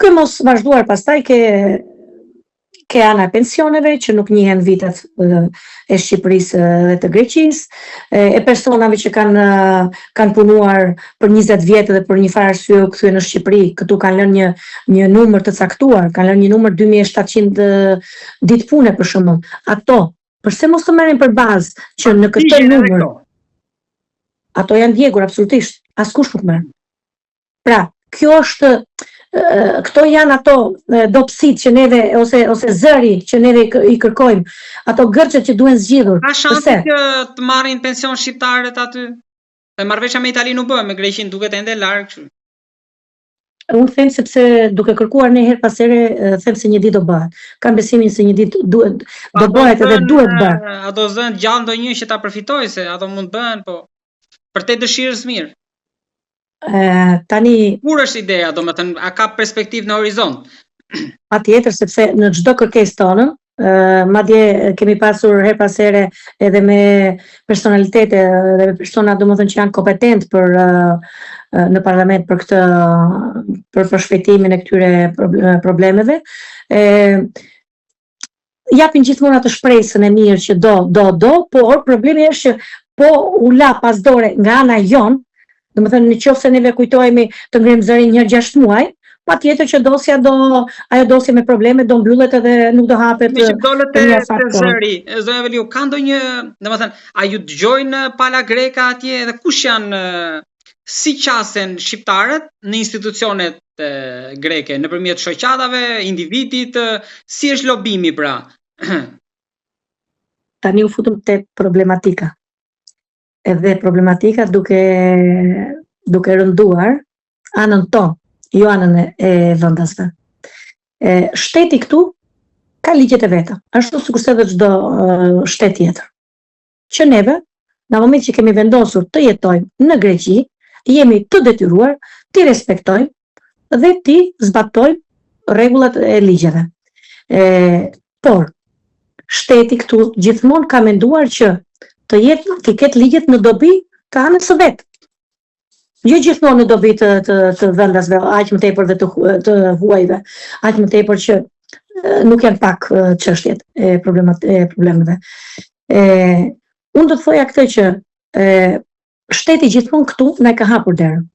Duke mos vazhduar pastaj ke ana e pensioneve që nuk njihen vitet e Shqipërisë dhe të Greqisë, e personave që kanë punuar për 20 vjet dhe për një farë arsye u kthyen në Shqipëri, këtu kanë lënë një numër të caktuar, kanë lënë një numër 2700 ditë pune për shembull. Ato, përse mos të merren për bazë që në këtë numër ato janë djegur absolutisht, askush nuk merr. Pra, kjo është këto janë ato dobësit që neve ose zëri që neve i kërkojmë, ato gërçet që duhen zgjidhur. Ka shanse që të marrin pension shqiptarët aty? E marrëveshja me Italinë nuk bëhet, me Greqinë duket ende larg kështu. Unë them sepse duke kërkuar ne her pas here, them se një ditë do bëhet. Kam besimin se një ditë do bëhet edhe duhet bërë. Ato zën gjallë ndonjë që ta përfitojë, se ato mund bëhen, po për te dëshirës mirë. Tani kur është ideja, domethënë a ka perspektivë në horizont? Patjetër, sepse në çdo kërkesë tonë, madje kemi pasur her pas here edhe me personalitete dhe me persona domethënë që janë kompetent në parlament për shpejtimin e këtyre problemeve. Japin gjithmonë atë shpresën e mirë që do, por problemi është që po u la pas dore nga ana jon. Domethënë nëse neve kujtohemi të ngrim zërin një 6 muaj, patjetër që ajo dosje me probleme do mbyllet edhe nuk do hapet. Me që dollet te zëri, zonja Veliu, ka ndonjë, domethënë, a ju dëgjojnë pala greka atje dhe kush janë si qasen shqiptarët në institucionet greke, nëpërmjet shoqatave, individit, si është lobimi pra? Tani u futëm te problematika. Edhe problematika duke rënduar anën tonë, jo anën e vendasve. Shteti këtu ka ligjet e veta, ashtu sikurse edhe çdo shtet tjetër. Që neve, në moment që kemi vendosur të jetojmë në Greqi, jemi të detyruar të respektojmë dhe të zbatojmë rregullat e ligjeve. Por shteti këtu gjithmonë ka menduar që të ketë ligjet në dobi të anës së vet. Jo gjithmonë në dobi të vendasve, aq më tepër dhe të huajve, aq më tepër që nuk janë pak çështjet e problemeve. Unë do të thoja këtë që shteti gjithmonë këtu na ka hapur derën.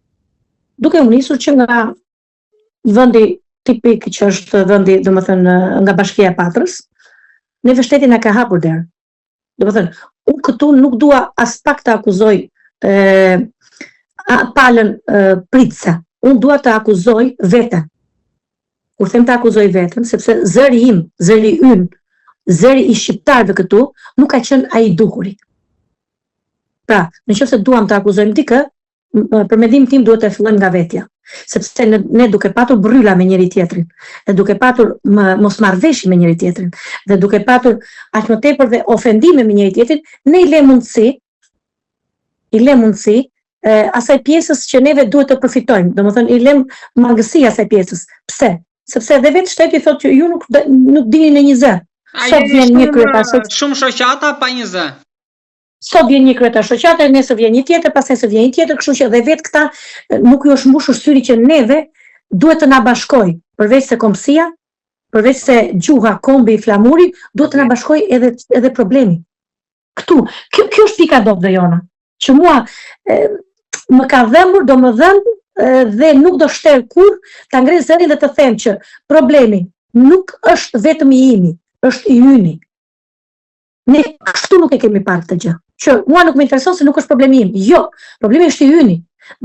Duke u nisur që nga vendi tipik që është vendi, domethënë nga Bashkia e Patrës, neve shteti na ka hapur derën. Domethënë, unë këtu nuk dua as pak të akuzoj palën pritse. Unë dua të akuzoj veten. Kur them të akuzoj veten, sepse zëri im, zëri ynë, zëri i shqiptarëve këtu nuk ka qenë ai dukuri. Pra, nëse duam të akuzojmë dikë, për mendimin tim duhet të fillojmë nga vetja. Sepse ne duke patur brylla me njëri tjetrin, dhe duke patur mosmarrveshje me njëri tjetrin, dhe duke patur aq më tepër dhe ofendime me njëri tjetrin, ne i le mundësi asaj pjesës që neve duhet të përfitojmë. Domethënë i lëm mangësi asaj pjesës. Pse? Sepse edhe vetë shteti thotë që ju nuk dini në një zë. Sot vjen një kryetar shumë shoqata pa një zë. Sot vjen një kryetar shoqate, nesër vjen një tjetër, pastaj se vjen një tjetër, kështu që edhe vetë këta nuk ju është mbushur syri që neve duhet të na bashkojë, përveç se kombësia, përveç se gjuha, kombi, flamuri, duhet të na bashkojë edhe problemi. Këtu, kjo është pika dobë jona, që mua më ka dhëmbur, do më dhëmbë dhe nuk do shter kur ta ngrej zërin dhe të them që problemi nuk është vetëm i imi, është i yni. Ne kështu nuk e kemi parë këtë gjë. Që mua nuk më intereson se nuk është problemi im. Jo, problemi është i yni.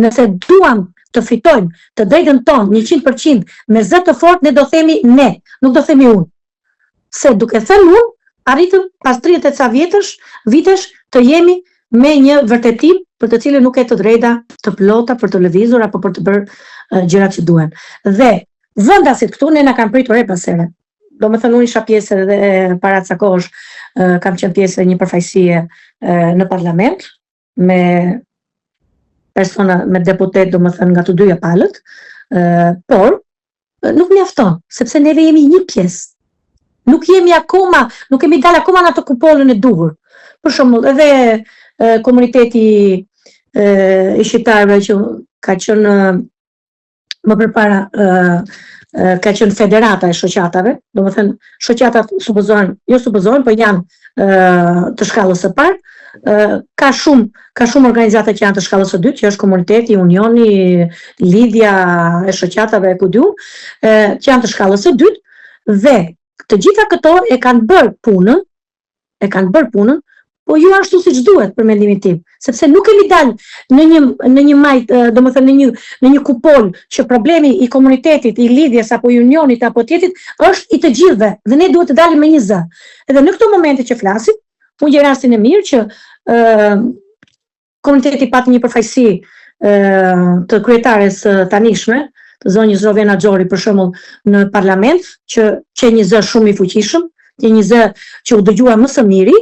Nëse duam të fitojmë të drejtën tonë 100% me zë të fortë, ne do themi ne, nuk do themi unë. Se duke thënë unë, arritëm pas 30 e ca vitesh të jemi me një vërtetim për të cilën nuk e të drejta të plota për të lëvizur apo për të bërë gjërat që duhen. Dhe vendasit këtu ne na kanë pritur e pas here. Do me thënë unë isha pjesë edhe para ca kohësh, kam qenë pjesë e një përfaqësie në parlament me persona, me deputet, do me thënë nga të dyja palët, por nuk mjafton, sepse neve jemi një pjesë. Nuk kemi dalë akoma në atë kupolën e duhur. Për shembull, edhe komuniteti i shqiptarëve që ka qenë më përpara ka qenë federata e shoqatave, domethënë shoqatat supozohen, po janë të shkallës së parë. Ka shumë organizata që janë të shkallës së dytë, që është komuniteti, unioni, lidhja e shoqatave e kudiu, që janë të shkallës së dytë, dhe të gjitha këto e kanë bërë punën, po jo ashtu siç duhet për mendimin tim, sepse nuk kemi dalë në një majt, domethënë në një kupol që problemi i komunitetit, i lidhjes apo i unionit apo tjetrit është i të gjithëve dhe ne duhet të dalim me një zë. Edhe në këto momente që flasim, unë gjej rastin e mirë që komuniteti pati një përfaqësi të kryetares tanishme, të zonjës Rovena Xhori për shembull në parlament, që një zë shumë i fuqishëm, një zë që u dëgjua më së miri.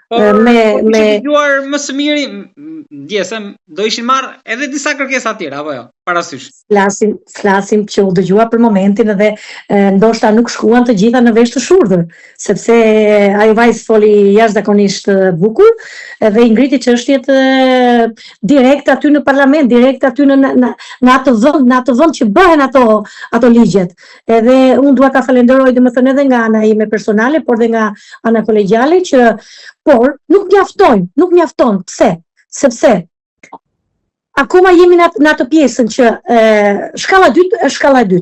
Dëgjuar më së miri, ndjesem do ishin marrë edhe disa kërkesa tjera, apo jo, parasysh. Flasim që u dëgjua për momentin dhe ndoshta nuk shkuan të gjitha në vesh të shurdhër, sepse ajo vajzë foli jashtëzakonisht bukur dhe i ngriti çështjet direkt aty në parlament, direkt aty në atë vend që bëhen ato ligjet. Edhe unë dua ta falenderoj domethënë edhe nga ana ime personale, por dhe nga ana kolegjiale por nuk mjafton. Pse? Sepse akoma jemi në atë pjesën që shkalla 2 është shkalla 2.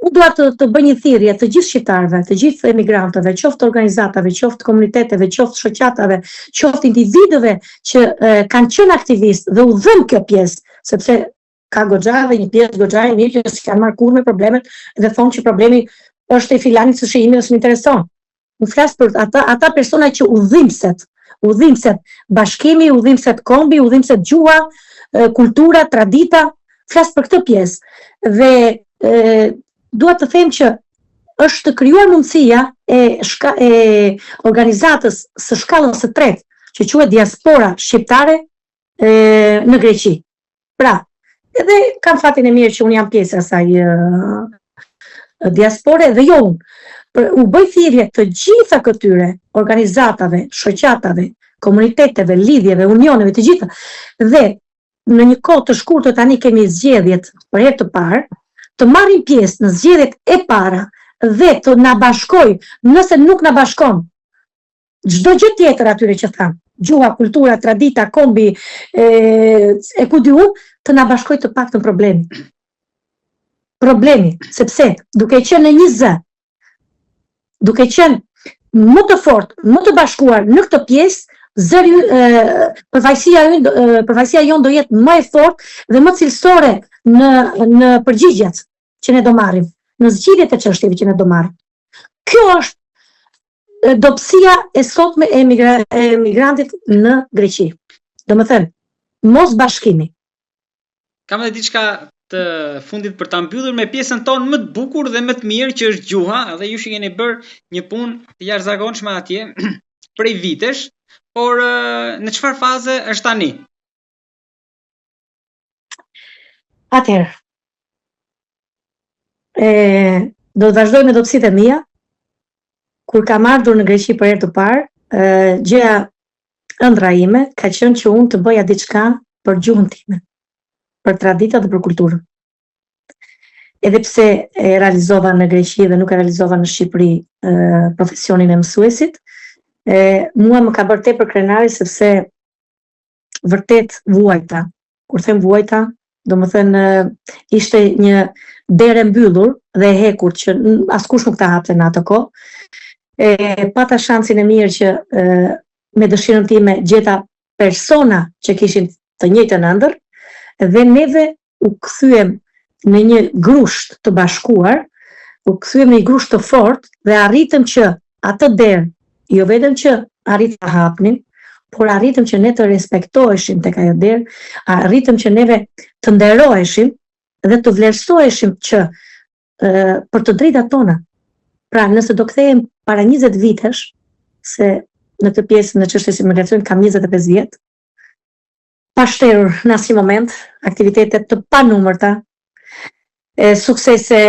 Unë dua të bëj një thirrje të gjithë shqiptarëve, të gjithë emigrantëve, qoftë organizatave, qoftë komuniteteve, qoftë shoqatave, qoftë individëve që kanë qenë aktivistë dhe u dhëm kjo pjesë, sepse ka goxha dhe një pjesë goxha e mirë që s'kan marrë kurrë me problemet dhe thonë që problemi është e filanit së shihimi ose më intereson. Unë flas për ata persona që udhimset, bashkimi, udhimset kombi, udhimset gjuha, kultura, tradita, flas për këtë pjesë. Dhe dua të them që është të krijuar mundësia e organizatës së shkallës së tretë, që quhet diaspora shqiptare në Greqi. Pra, edhe kam fatin e mirë që unë jam pjesë e asaj diaspore dhe jo unë. U bëj thirrje të gjitha këtyre organizatave, shoqatave, komuniteteve, lidhjeve, unioneve, të gjitha. Dhe në një kohë të shkurtër tani kemi zgjedhjet për herë të parë, të marrim pjesë në zgjedhjet e para dhe të na bashkoj, nëse nuk na bashkon çdo gjë tjetër atyre që tham, gjuha, kultura, tradita, kombi, e ku diu, të na bashkoj të paktën problemi, sepse duke qenë në një zë, duke qenë më të fortë, më të bashkuar në këtë pjesë, përfaqësia jonë do jetë më e fortë dhe më cilësore në përgjigjet që ne do marrim, në zgjidhjet e çështjeve që ne do marrim. Kjo është dobësia e sotme e emigrantit në Greqi. Domethënë, mos bashkimi. Kam edhe diçka të fundit për ta mbyllur me pjesën tonë më të bukur dhe më të mirë që është gjuha, dhe ju keni bërë një punë të jashtëzakonshme atje prej vitesh, por në çfarë faze është tani? Atëherë, do të vazhdoj me dobësitë e mia. Kur kam ardhur në Greqi për herë të parë, gjëja ëndra ime ka qenë që unë të bëja diçka për gjuhën time, për traditat dhe për kulturën. Edhe pse e realizova në Greqi dhe nuk e realizova në Shqipëri profesionin e mësuesit, mua më ka bërë tepër krenari sepse vërtet vuajta. Kur them vuajta, domethënë ishte një derë mbyllur dhe e hekur që askush nuk ta hapte në atë kohë. Pata shansin e mirë që me dëshirën time gjeta persona që kishin të njëjtën ëndër dhe neve u kthyem në një grusht të bashkuar, u kthyem në një grusht të fortë dhe arritëm që atë derë, jo vetëm që arritëm të hapnin, por arritëm që ne të respektoheshim tek ajo derë, arritëm që neve të nderoheshim dhe të vlerësoheshim që për të drejtat tona. Pra, nëse do kthehem para 20 vitesh, se në këtë pjesë në çështjes imigracionit kam 25 vjet, pa shterur në asnjë moment, aktivitete të panumërta, suksese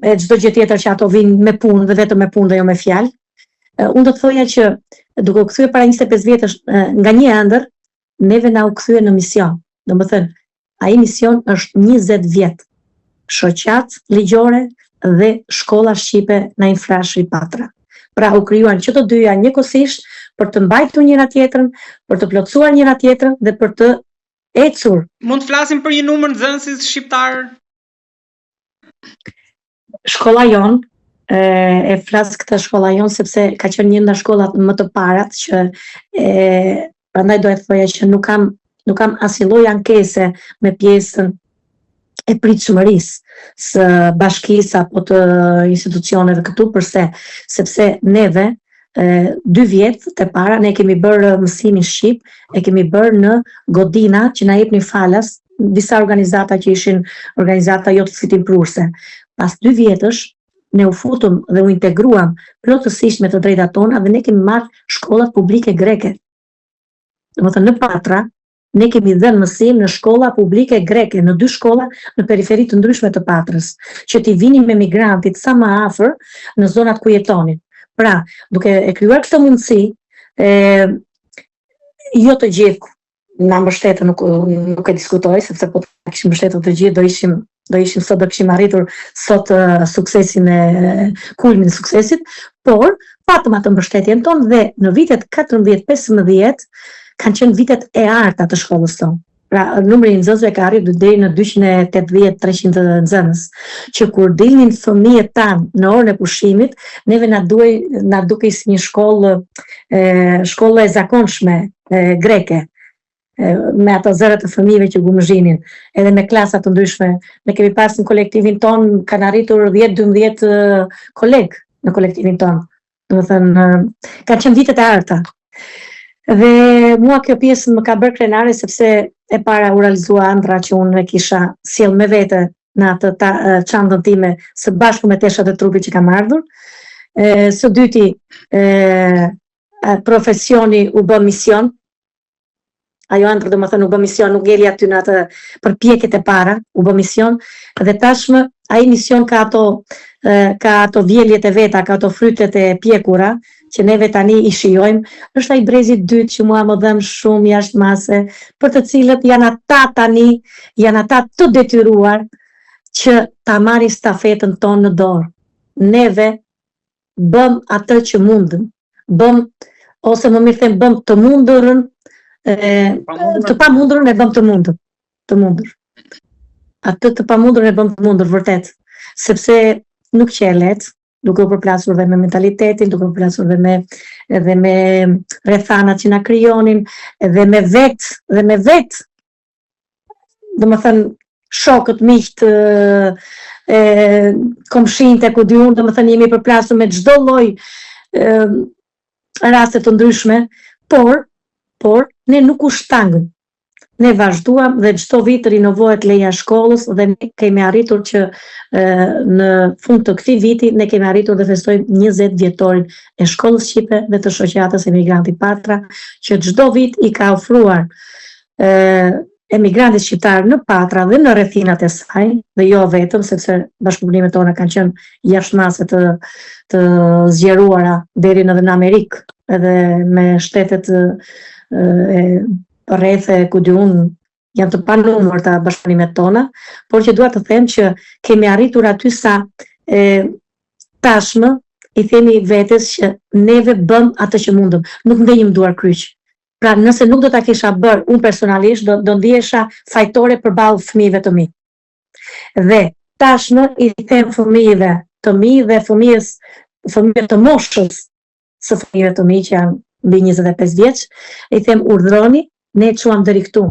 e çdo gjë tjetër që ato vinë me punë dhe vetëm me punë dhe jo me fjalë. Unë do të thoja që duke u kthyer para 25 vjetësh nga një ëndër, neve na u kthye në mision. Domethënë, ai mision është 20 vjet. shoqat ligjore dhe shkolla shqipe në Infrashëri Patra. Pra u krijuan që të dyja njëkohësisht për të mbajtur njëra tjetrën, për të plotësuar njëra tjetrën dhe për të ecur. Mund të flasim për një numër nxënësis shqiptar? Shkolla jon, e flas këtë shkolla jon sepse ka qenë një nga shkollat më të parat që prandaj do të thoja që nuk kam asnjë lloj ankese me pjesën e pritshmërisë së bashkisë apo të institucioneve këtu, sepse neve 2 vjet të para ne kemi bërë mësimin shqip, e kemi bërë në godina që na jepnin falas disa organizata që ishin organizata jo të fitim prurse. Pas 2 vjetësh ne u futëm dhe u integruam plotësisht me të drejtat tona dhe ne kemi marrë shkollat publike greke. Domethënë në Patra ne kemi dhënë mësim në shkolla publike greke, në 2 shkolla në periferi të ndryshme të Patrës, që t'i vinin me migrantit sa më afër në zonat ku jetonin. Pra, duke e krijuar këtë mundësi, jo të gjithë na mbështetën, nuk e diskutoj, sepse po të kishim mbështetur të gjithë, do ishim sot, do kishim arritur sot suksesin kulmin e suksesit, por patëm atë mbështetjen tonë dhe në vitet 14-15 kanë qenë vitet e arta të shkollës tonë. Pra, numri i nxënësve ka arritur deri në 280-300 nxënës, që kur dilnin fëmijët tanë në orën e pushimit, neve na dukej si një shkollë e zakonshme greke, me ato zërat të fëmijëve që gumëzhinin, edhe me klasa të ndryshme. Ne kemi pas në kolektivin ton, kanë arritur 10-12 kolegë në kolektivin ton. Domethënë, kanë qenë vitet e arta. Dhe mua kjo pjesë më ka bërë krenare sepse e para u realizua ëndra që unë e kisha sjell me vete në atë çantën time së bashku me teshat e trupit që kam ardhur. Së dyti, profesioni u bë mision. Ajo ëndër domethënë u bë mision, nuk ngeli aty në atë përpjekjet e para, u bë mision dhe tashmë ai mision ka ato vjeljet e veta, ka ato frytet e pjekura që neve tani i shijojmë, është ai brezi i dytë që mua më dhem shumë jashtëmase, për të cilët janë ata të detyruar që ta marrin stafetën tonë në dorë. Neve bëm atë që mundëm, ose më mirë them bëm të mundurën, të pamundurën e bëm të mundur. Atë të pamundurën e bëm të mundur, vërtet, sepse nuk që e lehtë, duke u përplasur dhe me mentalitetin, duke u përplasur dhe me rrethanat që na krijonin, dhe me vet, domethënë shokët, miqt, komshinjtë, ku di unë, domethënë jemi përplasur me çdo lloj raste të ndryshme, por ne nuk u shtangëm. Ne vazhduam dhe çdo vit rinovohet leja e shkollës dhe ne kemi arritur që në fund të këtij viti ne kemi arritur dhe festojmë 20 vjetorin e shkollës shqipe dhe të shoqatës Emigranti Patra, që çdo vit i ka ofruar emigrantit shqiptar në Patra dhe në rrethinat e saj, dhe jo vetëm, sepse bashkëpunimet tona kanë qenë jashtëmase të zgjeruara deri edhe në Amerikë, edhe me shtetet rreth ku di unë janë të panumërta bashkëpunimet tona, por që dua të them që kemi arritur aty sa tashmë i themi vetes që neve bëm atë që mundëm, nuk ndenjëm duar kryq. Pra nëse nuk do ta kisha bërë unë personalisht, do ndihesha fajtore përballë fëmijëve të mi. Dhe tashmë i them fëmijëve të mi dhe fëmijëve të moshës së fëmijëve të mi që janë mbi 25 vjeç, i them urdhroni, ne çuam deri këtu.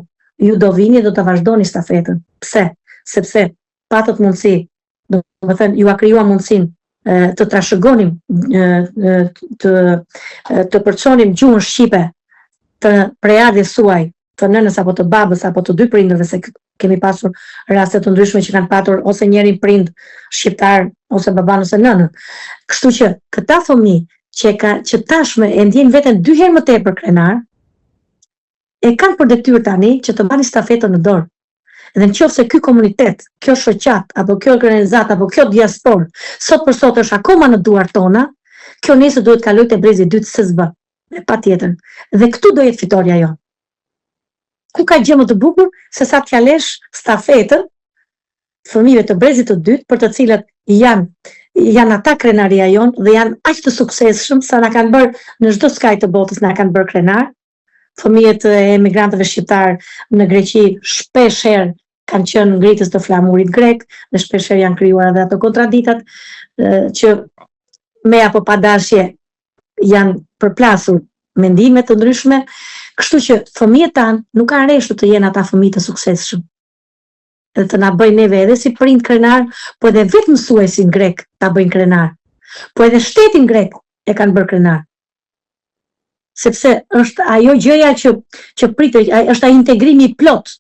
Ju do vini dhe do ta vazhdoni stafetën. Pse? Sepse patët mundësi, domethënë ju a krijuam mundësinë të trashëgonim, të përçonim gjuhën shqipe të prejardhjes suaj, të nënës apo të babës apo të dy prindërve, se kemi pasur raste të ndryshme që kanë patur ose njërin prind shqiptar ose baban ose nënën. Kështu që këta fëmijë që tashmë e ndjejnë veten 2 herë më tepër krenar, e kanë për detyrë tani që të marrin stafetën në dorë. Dhe nëse ky komunitet, kjo shoqat, apo kjo organizat, apo kjo diasporë, sot për sot është akoma në duart tona, kjo nesër duhet kaloj te brezi i dytë SSB. Patjetër. Dhe këtu do jetë fitoria jonë. Ku ka gjë më të bukur se sa t'ja lesh stafetën fëmijëve të brezit të dytë, për të cilët janë ata krenaria jonë dhe janë aq të suksesshëm sa na kanë bërë në çdo skaj të botës na kanë bërë krenar. Fëmijët e emigrantëve shqiptar në Greqi shpesh herë kanë qenë ngritës të flamurit grek dhe shpesh herë janë krijuar edhe ato kontraditat që me apo pa dashje janë përplasur mendime të ndryshme, kështu që fëmijët tanë nuk kanë reshur të jenë ata fëmijë të suksesshëm. Dhe të na bëjnë neve edhe si prind krenar, po edhe vetë mësuesin grek ta bëjnë krenar. Po edhe shtetin grek e kanë bërë krenar. Sepse është ajo gjëja që pritet, është ai integrimi i plot.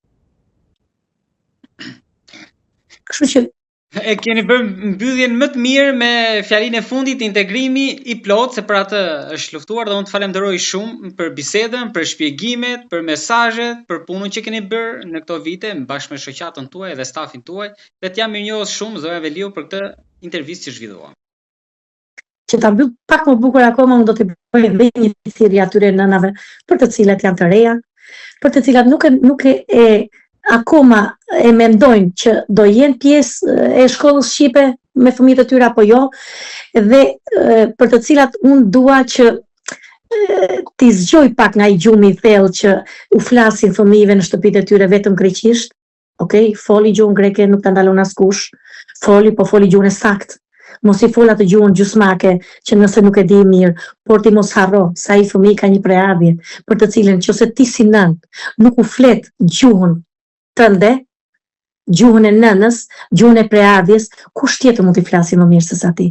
Kështu që e keni bërë mbylljen më të mirë me fjalinë e fundit, integrimi i plot, se për atë është luftuar dhe unë të falenderoj shumë për bisedën, për shpjegimet, për mesazhet, për punën që keni bërë në këto vite bashkë me shoqatën tuaj dhe stafin tuaj, dhe të jam mirënjohës shumë Zoja Veliu për këtë intervistë që zhvilluam. Që ta mbyll pak më bukur akoma, unë do t'i bëj edhe një thirrje atyre nënave për të cilat janë të reja, për të cilat nuk e akoma e mendojnë që do jenë pjesë e shkollës shqipe me fëmijët e tyre apo jo, dhe për të cilat unë dua që t'i zgjoj pak nga i gjumi i thellë që u flasin fëmijëve në shtëpitë e tyre vetëm greqisht. Okej, foli gjuhën greke, nuk ta ndalon askush. Foli gjuhën e saktë. Mos i fol atë gjuhën gjysmake që nëse nuk e di mirë, por ti mos harro se ai fëmijë ka një preardhje për të cilën nëse ti si nën nuk u flet gjuhën tënde, gjuhën e nënës, gjuhën e preardhjes, kush tjetër mund t'i flasi më mirë se sa ti.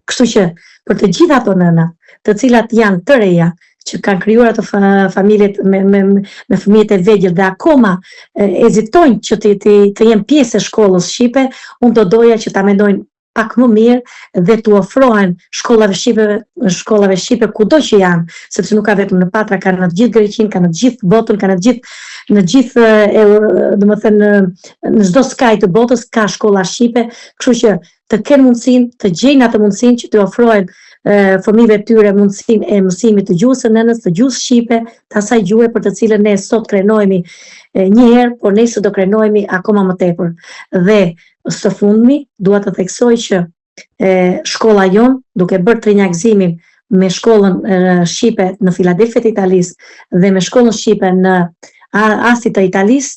Kështu që për të gjitha ato nëna, të cilat janë të reja, që kanë krijuar ato familjet me fëmijët e vegjël dhe akoma ezitojnë që të jenë pjesë e shkollës shqipe, unë do doja që ta mendojnë pak më mirë dhe t'u ofrohen shkollave shqipe kudo që janë, sepse nuk ka vetëm në Patra, ka në të gjithë Greqinë, ka në të gjithë botën, ka në gjithë domethënë në çdo skaj të botës ka shkolla shqipe, kështu që të kenë mundësinë, të gjejnë atë mundësinë që t'i ofrohen fëmijëve të tyre mundësinë e mësimit të gjuhës së nënës, të gjuhës shqipe, të asaj gjuhe për të cilën ne sot krenohemi një herë, por nesër do krenohemi akoma më tepër. Dhe së fundmi, dua të theksoj që shkolla jon, duke bërë trinjagëzimin me shkollën shqipe në Filadelfia të Italisë dhe me shkollën shqipe në Asti të Italisë,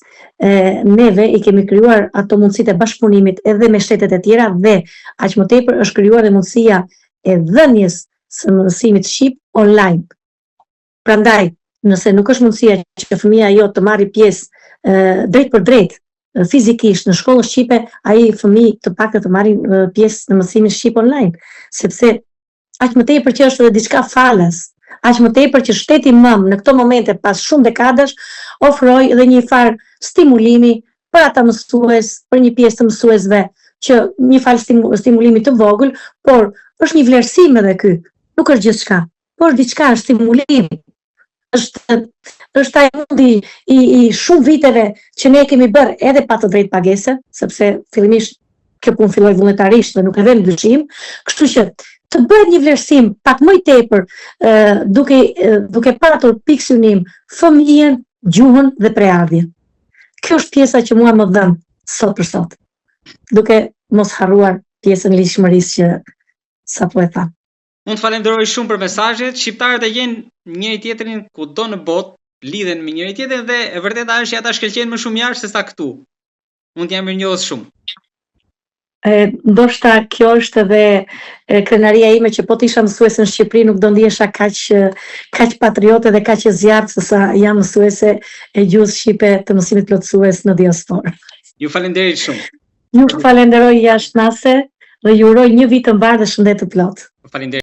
neve i kemi krijuar ato mundësitë e bashkëpunimit edhe me shtetet e tjera dhe aq më tepër është krijuar dhe mundësia e dhënies së mësimit shqip online. Prandaj, nëse nuk është mundësia që fëmia jo të marrë pjesë drejt për drejt fizikisht në shkollën shqipe, ai fëmijë të paktën të marrin pjesë në mësimin shqip online, sepse aq më tepër që është edhe diçka falas, aq më tepër që shteti mëm në këto momente pas shumë dekadash ofroi edhe një farë stimulimi për ata mësues, për një pjesë të mësuesve që një farë stimulimi të vogël, por është një vlerësim edhe ky, nuk është gjithçka, por diçka është stimulim. Është ai mundi i shumë viteve që ne kemi bërë edhe pa të drejtë pagese, sepse fillimisht kjo punë filloi vullnetarisht dhe nuk e vëm dyshim, kështu që të bëhet një vlerësim pak më i tepër duke patur piksynim fëmijën, gjuhën dhe preardhjen. Kjo është pjesa që mua më dhën sot për sot, duke mos harruar pjesën lishmërisë që sapo e tham. Unë të falenderoj shumë për mesazhet. Shqiptarët e gjenë njëri tjetrin kudo në botë, lidhen me njëri tjetrin dhe e vërteta është që ata shkëlqejnë më shumë jashtë se sa këtu. Unë t'jam mirënjohës shumë. Ndoshta kjo është edhe krenaria ime që po të isha mësuese në Shqipëri nuk do ndihesha kaq patriote dhe kaq e zjarrt se sa jam mësuese e gjuhës shqipe të mësimit plotësues në diasporë. Ju falenderoj shumë. Ju falenderoj jashtënase dhe ju uroj një vit të mbarë dhe shëndet të plot. Faleminderit.